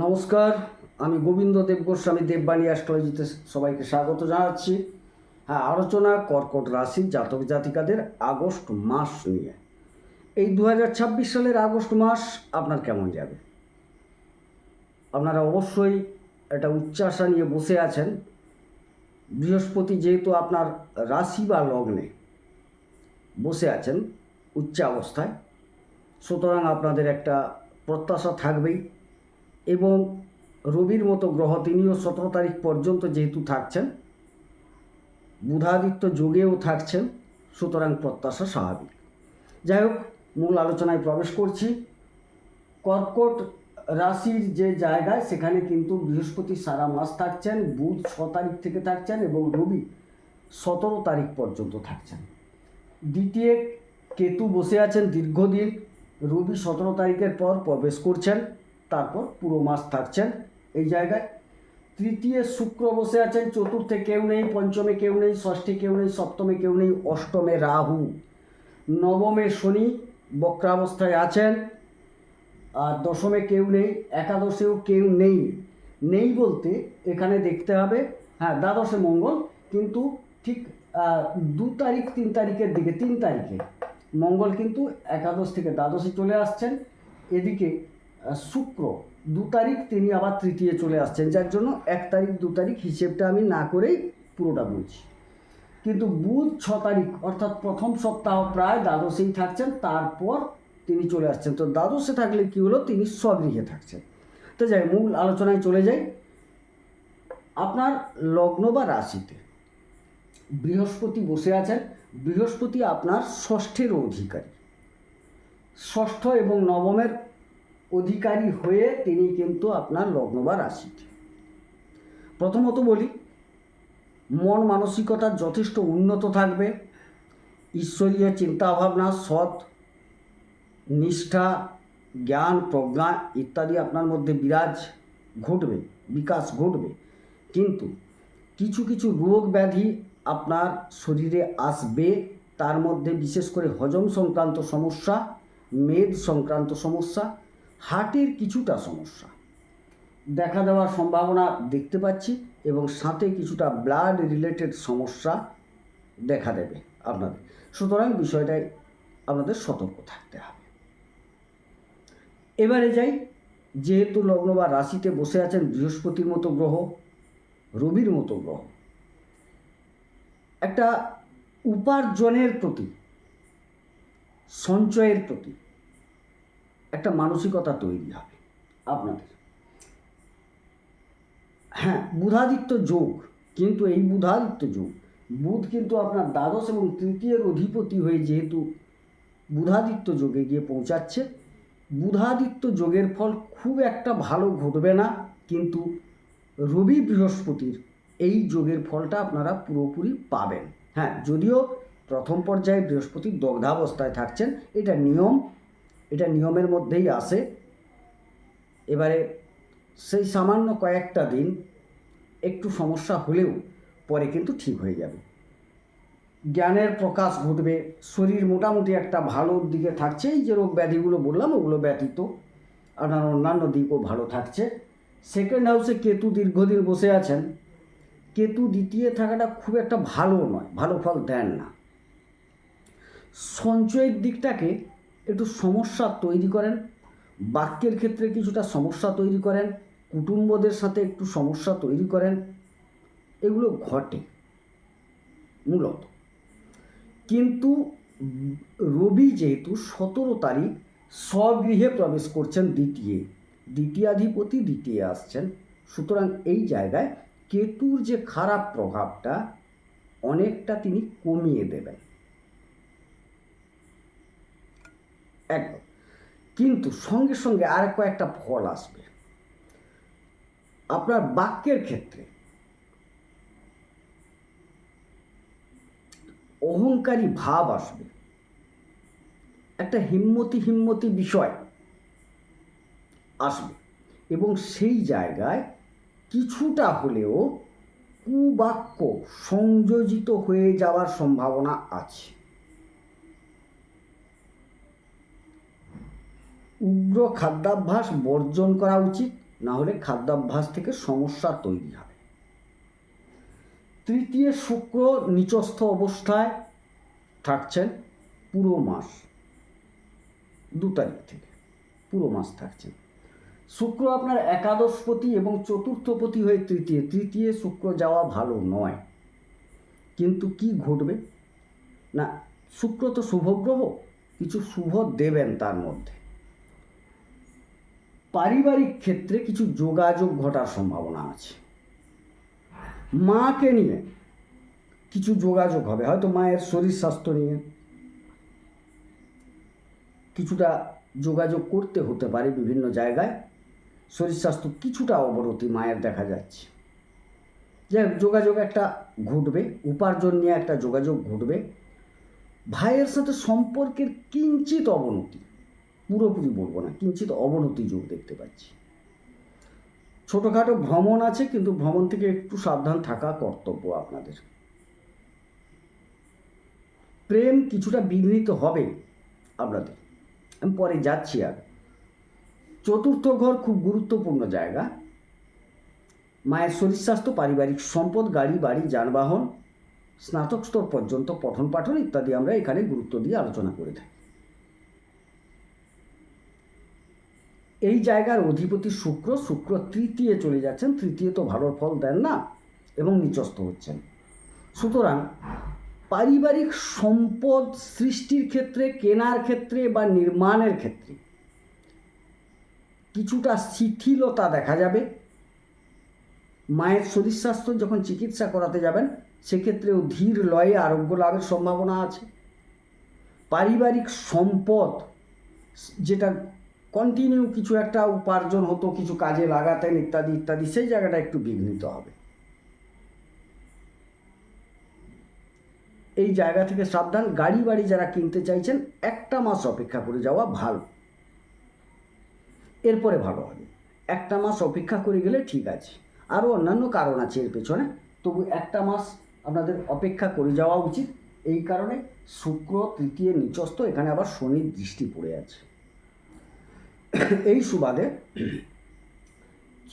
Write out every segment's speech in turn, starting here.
নমস্কার, আমি গোবিন্দ দেব গোস্বামী দেববাণী অ্যাস্ট্রোলজিতে সবাইকে স্বাগত জানাচ্ছি। হ্যাঁ, আলোচনা কর্কট রাশির জাতক জাতিকাদের আগস্ট মাস নিয়ে। এই 2026 সালের আগস্ট মাস আপনার কেমন যাবে? আপনারা অবশ্যই একটা উচ্চাশা নিয়ে বসে আছেন। বৃহস্পতি যেহেতু আপনার রাশি বা লগ্নে বসে আছেন উচ্চাবস্থায়, সুতরাং আপনাদের একটা প্রত্যাশা থাকবেই। এবং রবির মতো গ্রহ তিনিও 17 তারিখ পর্যন্ত যেহেতু থাকছেন, বুধাদিত্য যোগেও থাকছেন, সুতরাং প্রত্যাশা স্বাভাবিক। যাই হোক, মূল আলোচনায় প্রবেশ করছি। কর্কট রাশির যে জায়গায়, সেখানে কিন্তু বৃহস্পতি সারা মাস থাকছেন, বুধ 6 তারিখ থেকে থাকছেন এবং রবি 17 তারিখ পর্যন্ত থাকছেন। দ্বিতীয় কেতু বসে আছেন দীর্ঘদিন, রবি 17 তারিখের পর প্রবেশ করছেন, তারপর পুরো মাস থাকছেন এই জায়গায়। তৃতীয় শুক্র বসে আছেন, চতুর্থে কেউ নেই, পঞ্চমে কেউ নেই, ষষ্ঠে কেউ নেই, সপ্তমে কেউ নেই, অষ্টমে রাহু, নবমে শনি বক্রাবস্থায় আছেন, আর দশমে কেউ নেই, একাদশেও কেউ নেই। নেই বলতে এখানে দেখতে হবে, হ্যাঁ, দ্বাদশে মঙ্গল, কিন্তু ঠিক 2 তারিখ 3 তারিখের দিকে, 3 তারিখে মঙ্গল কিন্তু একাদশ থেকে দ্বাদশে চলে আসছেন। এদিকে শুক্র 2 তারিখ তিনি আবার তৃতীয় চলে আসছেন, যার জন্য 1 তারিখ 2 তারিখ হিসেবটা আমি না করেই পুরোটা বলছি। কিন্তু বুধ 6 তারিখ অর্থাৎ প্রথম সপ্তাহ প্রায় দ্বাদশেই থাকছেন, তারপর তিনি চলে আসছেন। তো দ্বাদশে থাকলে কী হলো, তিনি স্বগৃহে থাকছেন। তো যাই, মূল আলোচনায় চলে যাই। আপনার লগ্ন বা রাশিতে বৃহস্পতি বসে আছেন। বৃহস্পতি আপনার ষষ্ঠের অধিকারী, ষষ্ঠ এবং নবমের অধিকারী হয়ে তিনি কিন্তু আপনার লগ্ন বা রাশিতে। প্রথমত বলি, মন মানসিকতা যথেষ্ট উন্নত থাকবে। ঈশ্বরীয় চিন্তাভাবনা, সৎ নিষ্ঠা, জ্ঞান, প্রজ্ঞা ইত্যাদি আপনার মধ্যে বিরাজ ঘটবে, বিকাশ ঘটবে। কিন্তু কিছু কিছু রোগ ব্যাধি আপনার শরীরে আসবে, তার মধ্যে বিশেষ করে হজম সংক্রান্ত সমস্যা, মেদ সংক্রান্ত সমস্যা, হার্টের কিছুটা সমস্যা দেখা দেওয়ার সম্ভাবনা দেখতে পাচ্ছি, এবং সাথে কিছুটা ব্লাড রিলেটেড সমস্যা দেখা দেবে আপনাদের। সুতরাং বিষয়টায় আপনাদের সতর্ক থাকতে হবে। এবারে যাই, যেহেতু লগ্ন বা রাশিতে বসে আছেন বৃহস্পতির মতো গ্রহ, রবির মতো গ্রহ, একটা উপার্জনের প্রতি, সঞ্চয়ের প্রতি একটা মানসিকতা তৈরি হবে আপনাদের। হ্যাঁ, বুধাদিত্য যোগ, কিন্তু এই বুধাদিত্য যোগ, বুধ কিন্তু আপনার দ্বাদশ এবং তৃতীয়ের অধিপতি হয়ে যেহেতু বুধাদিত্য যোগে গিয়ে পৌঁছাচ্ছে, বুধাদিত্য যোগের ফল খুব একটা ভালো ঘটবে না, কিন্তু রবি বৃহস্পতির এই যোগের ফলটা আপনারা পুরোপুরি পাবেন। হ্যাঁ, যদিও প্রথম পর্যায়ে বৃহস্পতি দগ্ধাবস্থায় থাকছেন, এটা নিয়ম, এটা নিয়মের মধ্যেই আসে। এবারে সেই সামান্য কয়েকটা দিন একটু সমস্যা হলেও পরে কিন্তু ঠিক হয়ে যাবে, জ্ঞানের প্রকাশ ঘটবে, শরীর মোটামুটি একটা ভালোর দিকে থাকছে। এই যে রোগ ব্যাধিগুলো বললাম, ওগুলো ব্যতীত আপনার অন্যান্য দিকও ভালো থাকছে। সেকেন্ড হাউসে কেতু দীর্ঘদিন বসে আছেন, কেতু দ্বিতীয় থাকাটা খুব একটা ভালো নয়, ভালো ফল দেন না। সঞ্চয়ের দিকটাকে একটু সমস্যা তৈরি করেন, বাক্যের ক্ষেত্রে কিছুটা সমস্যা তৈরি করেন, কুটুম্বদের সাথে একটু সমস্যা তৈরি করেন, এগুলো ঘটে মূলত। কিন্তু রবি যেহেতু 17 তারিখ স্বগৃহে প্রবেশ করছেন, দ্বিতীয়াধিপতি দ্বিতীয় আসছেন, সুতরাং এই জায়গায় কেতুর যে খারাপ প্রভাবটা অনেকটা তিনি কমিয়ে দেবেন একদম। কিন্তু সঙ্গে সঙ্গে আর কয়েকটা ফল আসবে আপনার বাক্যের ক্ষেত্রে। অহংকারী ভাব আসবে, একটা হিম্মতি বিষয় আসবে, এবং সেই জায়গায় কিছুটা হলেও কুবাক্য সংযোজিত হয়ে যাওয়ার সম্ভাবনা আছে। উগ্র খাদ্যাভ্যাস বর্জন করা উচিত, না হলে খাদ্যাভ্যাস থেকে সমস্যা তৈরি হবে। তৃতীয় শুক্র নিচস্থ অবস্থায় থাকছেন পুরো মাস, 2 তারিখ থেকে পুরো মাস থাকছেন। শুক্র আপনার একাদশপতি এবং চতুর্থপতি হয়ে তৃতীয় শুক্র যাওয়া ভালো নয়। কিন্তু কি ঘটবে না, শুক্র তো শুভগ্রহ, কিছু শুভ দেবেন তার মধ্যে। পারিবারিক ক্ষেত্রে কিছু যোগাযোগ ঘটার সম্ভাবনা আছে। মাকে নিয়ে কিছু যোগাযোগ হবে, হয়তো মায়ের শরীর স্বাস্থ্য নিয়ে কিছুটা যোগাযোগ করতে হতে পারে। বিভিন্ন জায়গায় শরীর স্বাস্থ্য কিছুটা অবনতি মায়ের দেখা যাচ্ছে। যাই হোক, যোগাযোগ একটা ঘটবে, উপার্জন নিয়ে একটা যোগাযোগ ঘটবে। ভাইয়ের সাথে সম্পর্কের কিঞ্চিত অবনতি, পুরোপুরি বলবো না, কিঞ্চিত অবনতি যোগ দেখতে পাচ্ছি। ছোটোখাটো ভ্রমণ আছে, কিন্তু ভ্রমণ থেকে একটু সাবধান থাকা কর্তব্য আপনাদের। প্রেম কিছুটা বিঘ্নিত হবে আপনাদের, আমি পরে যাচ্ছি। আর চতুর্থ ঘর খুব গুরুত্বপূর্ণ জায়গা। মায়ের শরীর স্বাস্থ্য, পারিবারিক সম্পদ, গাড়ি বাড়ি যানবাহন, স্নাতক স্তর পর্যন্ত পঠন পাঠন ইত্যাদি আমরা এখানে গুরুত্ব দিয়ে আলোচনা করে থাকি। এই জায়গার অধিপতি শুক্র তৃতীয় চলে যাচ্ছেন। তৃতীয় তো ভালো ফল দেন না এবং নিচস্থ হচ্ছেন। সুতরাং পারিবারিক সম্পদ সৃষ্টির ক্ষেত্রে, কেনার ক্ষেত্রে বা নির্মাণের ক্ষেত্রে কিছুটা শিথিলতা দেখা যাবে। মায়ের শরীর স্বাস্থ্য যখন চিকিৎসা করাতে যাবেন সেক্ষেত্রেও ধীর লয়ে আরোগ্য লাভের সম্ভাবনা আছে। পারিবারিক সম্পদ যেটা কন্টিনিউ কিছু একটা উপার্জন হতো, কিছু কাজে লাগাতেন ইত্যাদি ইত্যাদি, সেই জায়গাটা একটু বিঘ্নিত হবে। এই জায়গা থেকে সাবধান। গাড়ি বাড়ি যারা কিনতে চাইছেন 1টা মাস অপেক্ষা করে যাওয়া ভালো, এরপরে ভালো হবে। 1টা মাস অপেক্ষা করে গেলে ঠিক আছে। আরও অন্যান্য কারণ আছে এর পেছনে, তবু 1টা মাস আপনাদের অপেক্ষা করে যাওয়া উচিত। এই কারণে শুক্র তৃতীয় নিচস্থ, এখানে আবার শনির দৃষ্টি পড়ে আছে। এই সুবাদে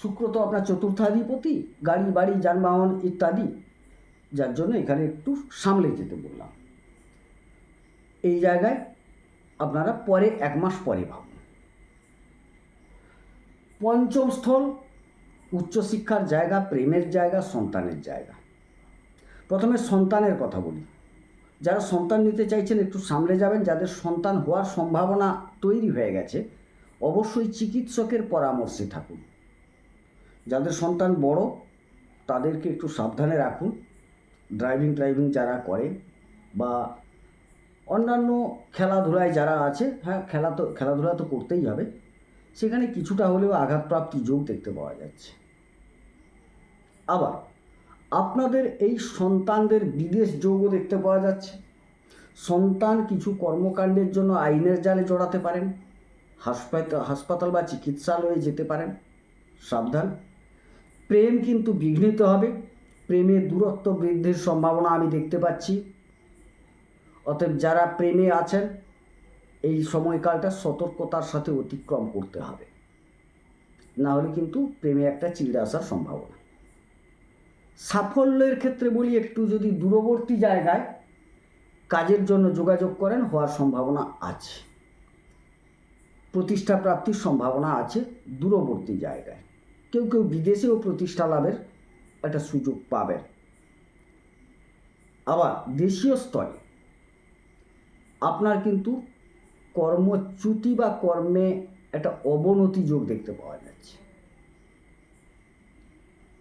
শুক্র তো আপনার চতুর্থাধিপতি, গাড়ি বাড়ি যানবাহন ইত্যাদি, যার জন্য এখানে একটু সামলে যেতে বললাম। এই জায়গায় আপনারা পরে 1 মাস পরে ভাবুন। পঞ্চম স্থল উচ্চশিক্ষার জায়গা, প্রেমের জায়গা, সন্তানের জায়গা। প্রথমে সন্তানের কথা বলি। যারা সন্তান নিতে চাইছেন একটু সামলে যাবেন। যাদের সন্তান হওয়ার সম্ভাবনা তৈরি হয়ে গেছে অবশ্যই চিকিৎসকের পরামর্শে থাকুন। যাদের সন্তান বড় তাদেরকে একটু সাবধানে রাখুন। ড্রাইভিং যারা করে বা অন্যান্য খেলাধুলায় যারা আছে, হ্যাঁ খেলাধুলা তো করতেই হবে, সেখানে কিছুটা হলেও আঘাতপ্রাপ্তি যোগ দেখতে পাওয়া যাচ্ছে। আবার আপনাদের এই সন্তানদের বিদেশ যোগও দেখতে পাওয়া যাচ্ছে। সন্তান কিছু কর্মকাণ্ডের জন্য আইনের জালে জড়াতে পারেন, হাসপাতাল বা চিকিৎসালয়ে যেতে পারেন, সাবধান। প্রেম কিন্তু বিঘ্নিত হবে, প্রেমে দূরত্ব বৃদ্ধির সম্ভাবনা আমি দেখতে পাচ্ছি। অতএব যারা প্রেমে আছেন এই সময়কালটা সতর্কতার সাথে অতিক্রম করতে হবে, না হলে কিন্তু প্রেমে একটা চিড়ে আসার সম্ভাবনা। সাফল্যের ক্ষেত্রে বলি, একটু যদি দূরবর্তী জায়গায় কাজের জন্য যোগাযোগ করেন হওয়ার সম্ভাবনা আছে। প্রতিষ্ঠা প্রাপ্তির সম্ভাবনা আছে দূরবর্তী জায়গায়। কেউ বিদেশেও প্রতিষ্ঠা লাভের একটা সুযোগ পাবেন। আবার দেশীয় স্তরে আপনার কিন্তু কর্মচ্যুতি বা কর্মে একটা অবনতি যোগ দেখতে পাওয়া যাচ্ছে।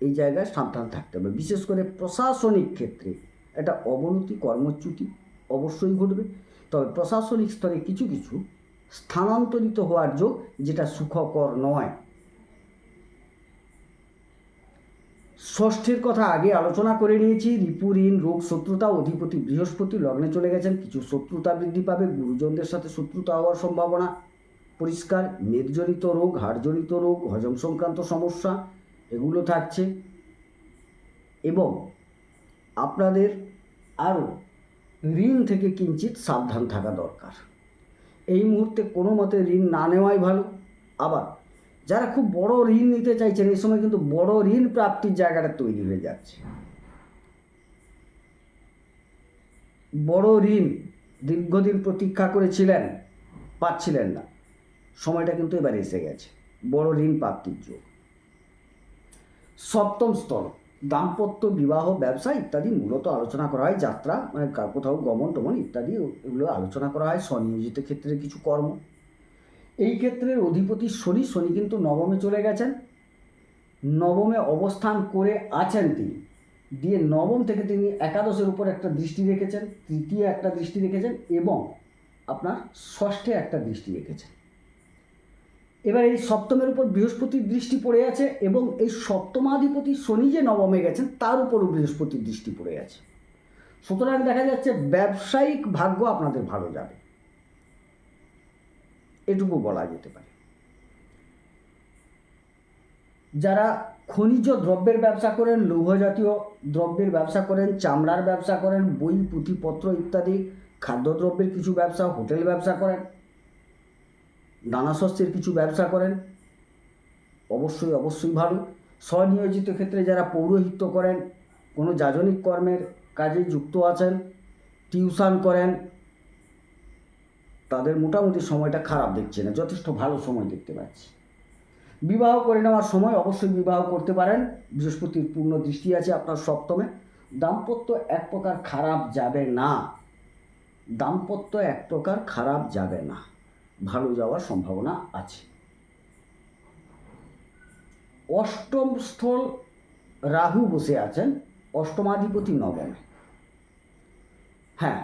এই জায়গায় সাবধান থাকতে হবে। বিশেষ করে প্রশাসনিক ক্ষেত্রে একটা অবনতি, কর্মচ্যুতি অবশ্যই ঘটবে। তবে প্রশাসনিক স্তরে কিছু স্থানান্তরিত হওয়ার যোগ, যেটা সুখকর নয়। ষষ্ঠের কথা আগে আলোচনা করে নিয়েছি। রিপু, ঋণ, রোগ, শত্রুতা, অধিপতি বৃহস্পতি লগ্নে চলে গেছেন। কিছু শত্রুতা বৃদ্ধি পাবে, গুরুজনদের সাথে শত্রুতা হওয়ার সম্ভাবনা পরিষ্কার। মেদজনিত রোগ, হাড়জনিত রোগ, হজম সংক্রান্ত সমস্যা এগুলো থাকছে। এবং আপনাদের আরও ঋণ থেকে কিঞ্চিত সাবধান থাকা দরকার। এই মুহূর্তে কোনো মতে ঋণ না নেওয়াই ভালো। আবার যারা খুব বড় ঋণ নিতে চাইছেন এই সময় কিন্তু বড় ঋণ প্রাপ্তির জায়গাটা তৈরি হয়ে যাচ্ছে। বড় ঋণ দীর্ঘদিন প্রতীক্ষা করেছিলেন, পাচ্ছিলেন না, সময়টা কিন্তু এবার এসে গেছে, বড় ঋণ প্রাপ্তির যোগ। সপ্তম স্তর দাম্পত্য, বিবাহ, ব্যবসা ইত্যাদি মূলত আলোচনা করা হয়। যাত্রা মানে কোথাও গমন টমন ইত্যাদি এগুলো আলোচনা করা হয়। স্বনিয়োজিত ক্ষেত্রে কিছু কর্ম, এই ক্ষেত্রের অধিপতি শনি। শনি কিন্তু নবমে চলে গেছেন, নবমে অবস্থান করে আছেন তিনি, দিয়ে নবম থেকে তিনি একাদশের উপর একটা দৃষ্টি রেখেছেন, তৃতীয় একটা দৃষ্টি রেখেছেন এবং আপনার ষষ্ঠে একটা দৃষ্টি রেখেছেন। এবার এই সপ্তমের উপর বৃহস্পতির দৃষ্টি পড়ে আছে এবং এই সপ্তমাধিপতি শনি যে নবমে গেছেন তার উপরও বৃহস্পতির দৃষ্টি পড়ে আছে। সুতরাং দেখা যাচ্ছে ব্যবসায়িক ভাগ্য আপনাদের ভালো যাবে, এটুকু বলা যেতে পারে। যারা খনিজ দ্রব্যের ব্যবসা করেন, লৌহ জাতীয় দ্রব্যের ব্যবসা করেন, চামড়ার ব্যবসা করেন, বই পুঁথিপত্র ইত্যাদি, খাদ্যদ্রব্যের কিছু ব্যবসা, হোটেল ব্যবসা করেন, দানাশস্যের কিছু ব্যবসা করেন, অবশ্যই ভালো। স্বনিয়োজিত ক্ষেত্রে যারা পৌরোহিত্য করেন, কোনো যাজনিক কর্মের কাজে যুক্ত আছেন, টিউশন করেন, তাদের মোটামুটি সময়টা খারাপ দেখছে না, যথেষ্ট ভালো সময় দেখতে পাচ্ছি। বিবাহ করে নেওয়ার সময় অবশ্যই বিবাহ করতে পারেন, বৃহস্পতির পূর্ণ দৃষ্টি আছে আপনার সপ্তমে। দাম্পত্য এক প্রকার খারাপ যাবে না, দাম্পত্য এক প্রকার খারাপ যাবে না, ভালো যাওয়ার সম্ভাবনা আছে। অষ্টম স্থল রাহু বসে আছেন, অষ্টমাধিপতি নবমে। হ্যাঁ,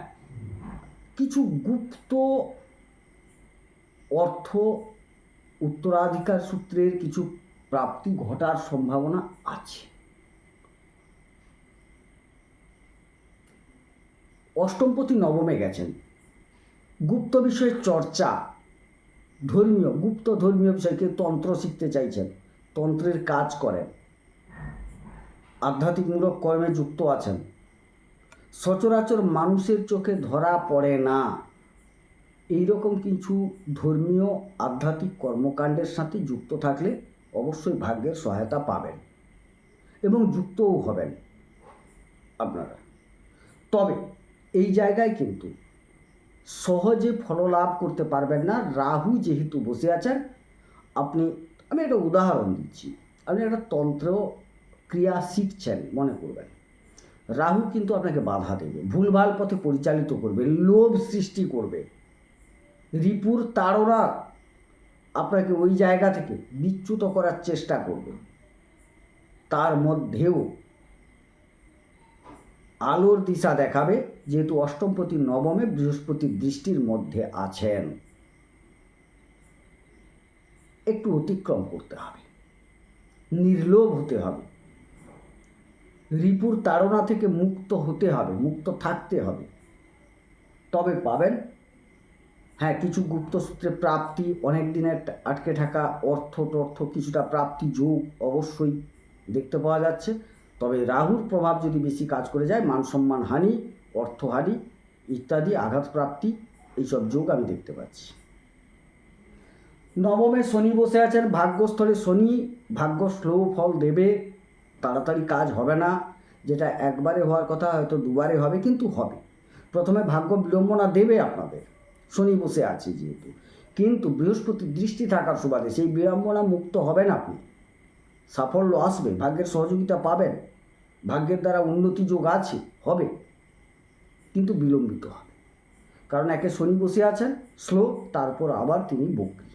কিছু গুপ্ত অর্থ উত্তরাধিকার সূত্রের কিছু প্রাপ্তি ঘটার সম্ভাবনা আছে। অষ্টমপতি নবমে গেছেন, গুপ্ত বিষয়ের চর্চা, ধর্মীয় গুপ্ত ধর্মীয় বিষয়, কেউ তন্ত্র শিখতে চাইছেন, তন্ত্রের কাজ করেন, আধ্যাত্মিকমূলক কর্মে যুক্ত আছেন, সচরাচর মানুষের চোখে ধরা পড়ে না, এইরকম কিছু ধর্মীয় আধ্যাত্মিক কর্মকাণ্ডের সাথে যুক্ত থাকলে অবশ্যই ভাগ্যের সহায়তা পাবেন এবং যুক্তও হবেন আপনারা। তবে এই জায়গায় কিন্তু সহজে ফললাভ করতে পারবেন না, রাহু যেহেতু বসে আছেন। আমি একটা উদাহরণ দিচ্ছি, আপনি একটা তন্ত্র ক্রিয়া শিখছেন মনে করবেন, রাহু কিন্তু আপনাকে বাধা দেবে, ভুলভাল পথে পরিচালিত করবে, লোভ সৃষ্টি করবে, রিপুর তাড়না আপনাকে ওই জায়গা থেকে বিচ্যুত করার চেষ্টা করবে। তার মধ্যেও আলোর দিশা দেখাবে, যেহেতু অষ্টমপতি নবমে বৃহস্পতির দৃষ্টির মধ্যে আছেন। একটু অতিক্রম করতে হবে, নির্লোভ হতে হবে, রিপুর তাড়না থেকে মুক্ত হতে হবে, মুক্ত থাকতে হবে, তবে পাবেন। হ্যাঁ, কিছু গুপ্ত সূত্রে প্রাপ্তি, অনেক দিনের আটকে থাকা অর্থ কিছুটা প্রাপ্তি যোগ অবশ্যই দেখতে পাওয়া যাচ্ছে। তবে রাহুর প্রভাব যদি বেশি কাজ করে যায়, মান সম্মান হানি, অর্থহানি ইত্যাদি আঘাতপ্রাপ্তি, এইসব যোগ আমি দেখতে পাচ্ছি। নবমে শনি বসে আছেন, ভাগ্যস্থলে শনি, ভাগ্য স্লো ফল দেবে, তাড়াতাড়ি কাজ হবে না, যেটা একবারে হওয়ার কথা হয়তো দুবারে হবে, কিন্তু হবে। প্রথমে ভাগ্য বিড়ম্বনা দেবে আপনাদের, শনি বসে আছে যেহেতু, কিন্তু বৃহস্পতির দৃষ্টি থাকার সুবাদে সেই বিড়ম্বনা মুক্ত হবেন আপনি, সাফল্য আসবে, ভাগ্যের সহযোগিতা পাবেন, ভাগ্যের দ্বারা উন্নতি যোগ আছে, হবে, কিন্তু বিলম্বিত হবে। কারণ একে শনি বসে আছেন স্লো, তারপর আবার তিনি বক্রী,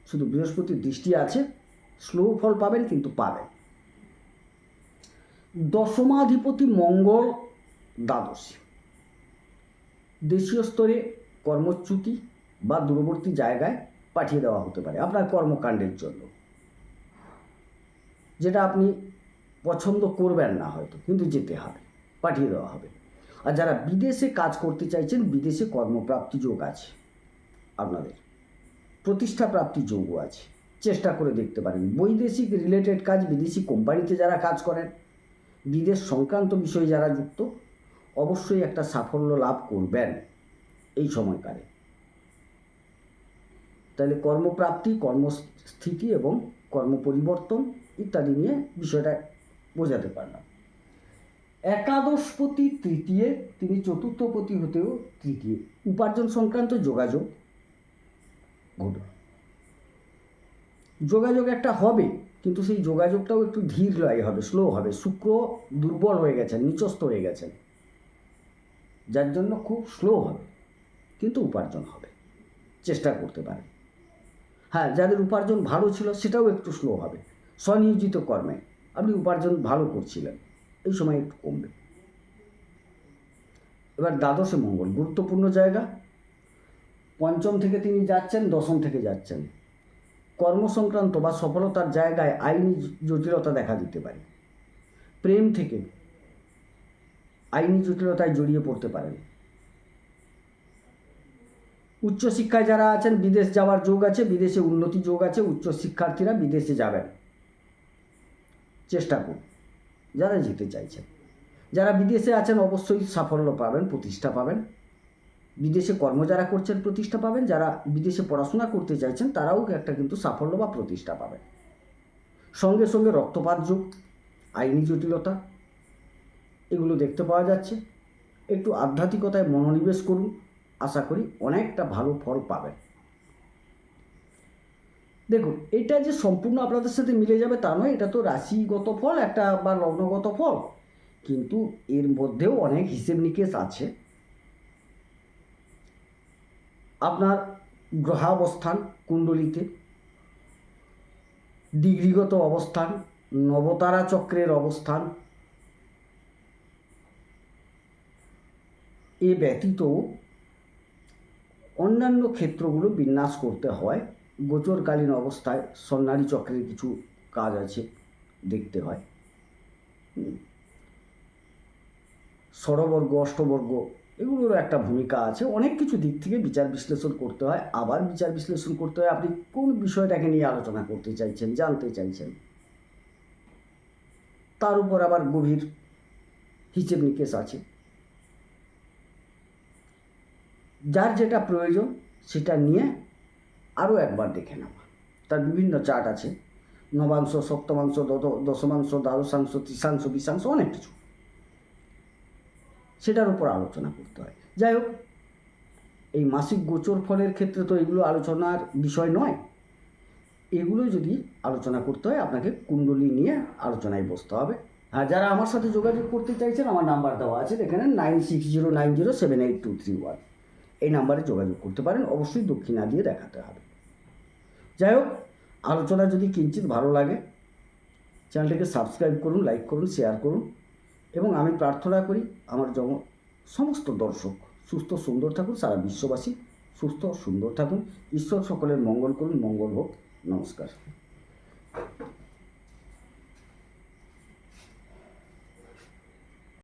শুধু বৃহস্পতির দৃষ্টি আছে, স্লো ফল পাবেন কিন্তু পাবেন। দশমাধিপতি মঙ্গল দ্বাদশী, দেশীয় স্তরে কর্মচ্যুতি বা দূরবর্তী জায়গায় পাঠিয়ে দেওয়া হতে পারে আপনার কর্মকাণ্ডের জন্য, যেটা আপনি পছন্দ করবেন না হয়তো, কিন্তু যেতে হবে, পাঠিয়ে দেওয়া হবে। আর যারা বিদেশে কাজ করতে চাইছেন, বিদেশে কর্মপ্রাপ্তি যোগ আছে, আপনাদের প্রতিষ্ঠা প্রাপ্তি যোগও আছে, চেষ্টা করে দেখতে পারেন। বৈদেশিক রিলেটেড কাজ, বিদেশি কোম্পানিতে যারা কাজ করেন, বিদেশ সংক্রান্ত বিষয়ে যারা যুক্ত, অবশ্যই একটা সাফল্য লাভ করবেন এই সময়কালে। তাহলে কর্মপ্রাপ্তি, কর্মস্থিতি এবং কর্ম পরিবর্তন ইত্যাদি নিয়ে বিষয়টা বোঝাতে পারলাম। একাদশপতি তৃতীয়, তিনি চতুর্থপতি হতেও তৃতীয়, উপার্জন সংক্রান্ত যোগাযোগ ঘটবে। যোগাযোগ একটা হবে, কিন্তু সেই যোগাযোগটাও একটু ধীর হবে, স্লো হবে। শুক্র দুর্বল হয়ে গেছেন, নিচস্থ হয়ে গেছেন, যার জন্য খুব স্লো হবে, কিন্তু উপার্জন হবে, চেষ্টা করতে পারেন। হ্যাঁ, যাদের উপার্জন ভালো ছিল সেটাও একটু স্লো হবে। স্বনিয়োজিত কর্মে আপনি উপার্জন ভালো করছিলেন, এই সময় একটু কমবে। এবার দ্বাদশে মঙ্গল, গুরুত্বপূর্ণ জায়গা। পঞ্চম থেকে তিনি যাচ্ছেন, দশম থেকে যাচ্ছেন। কর্মসংক্রান্ত বা সফলতার জায়গায় আইনি জটিলতা দেখা দিতে পারে। প্রেম থেকে আইনি জটিলতায় জড়িয়ে পড়তে পারেন। উচ্চশিক্ষায় যারা আছেন, বিদেশ যাওয়ার যোগ আছে, বিদেশে উন্নতি যোগ আছে। উচ্চশিক্ষার্থীরা বিদেশে যাবেন, চেষ্টা করুন যারা যেতে চাইছেন। যারা বিদেশে আছেন অবশ্যই সাফল্য পাবেন, প্রতিষ্ঠা পাবেন। বিদেশে কর্ম যারা করছেন প্রতিষ্ঠা পাবেন। যারা বিদেশে পড়াশোনা করতে চাইছেন তারাও একটা কিন্তু সাফল্য বা প্রতিষ্ঠা পাবেন। সঙ্গে সঙ্গে রক্তপাত যোগ, আইনি জটিলতা, এগুলো দেখতে পাওয়া যাচ্ছে। একটু আধ্যাত্মিকতায় মনোনিবেশ করুন, আশা করি অনেকটা ভালো ফল পাবেন। দেখুন, এটা যে সম্পূর্ণ আপনাদের সাথে মিলে যাবে তা নয়, এটা তো রাশিগত ফল একটা বা লগ্নগত ফল, কিন্তু এর মধ্যেও অনেক হিসেব নিকেশ আছে। আপনার গ্রহাবস্থান কুণ্ডলিতে, ডিগ্রিগত অবস্থান, নবতারা চক্রের অবস্থান, এ ব্যতীত অন্যান্য ক্ষেত্রগুলো বিন্যাস করতে হয়। গোচরকালীন অবস্থায় সন্ন্যারী চক্রের কিছু কাজ আছে, দেখতে হয়। ষড়বর্গ, অষ্টবর্গ, এগুলোরও একটা ভূমিকা আছে। অনেক কিছু দিক থেকে বিচার বিশ্লেষণ করতে হয়। আবার বিচার বিশ্লেষণ করতে হয় আপনি কোন বিষয়টাকে নিয়ে আলোচনা করতে চাইছেন, জানতে চাইছেন, তার উপর আবার গভীর হিসেব নিকেশ আছে। যার যেটা প্রয়োজন সেটা নিয়ে আরও একবার দেখে নেওয়া। তার বিভিন্ন চার্ট আছে, নবাংশ, সপ্তমাংশ, দশমাংশ, দ্বাদশাংশ, তৃতীয়াংশ, বিশাংশ, অনেক কিছু, সেটার উপর আলোচনা করতে হয়। যাই হোক, এই মাসিক গোচর ফলের ক্ষেত্রে তো এগুলো আলোচনার বিষয় নয়। এগুলো যদি আলোচনা করতে হয় আপনাকে কুণ্ডলী নিয়ে আলোচনায় বসতে হবে। আর যারা আমার সাথে যোগাযোগ করতে চাইছেন, আমার নাম্বার দেওয়া আছে, এখানে 9609078231, এই নাম্বারে যোগাযোগ করতে পারেন। অবশ্যই দক্ষিণা দিয়ে দেখাতে হবে। যাই হোক, আলোচনা যদি কিঞ্চিত ভালো লাগে চ্যানেলটিকে সাবস্ক্রাইব করুন, লাইক করুন, শেয়ার করুন, এবং আমি প্রার্থনা করি আমার সমস্ত দর্শক সুস্থ সুন্দর থাকুন, সারা বিশ্ববাসী সুস্থ সুন্দর থাকুন। ঈশ্বর সকলের মঙ্গল করুন, মঙ্গল হোক। নমস্কার।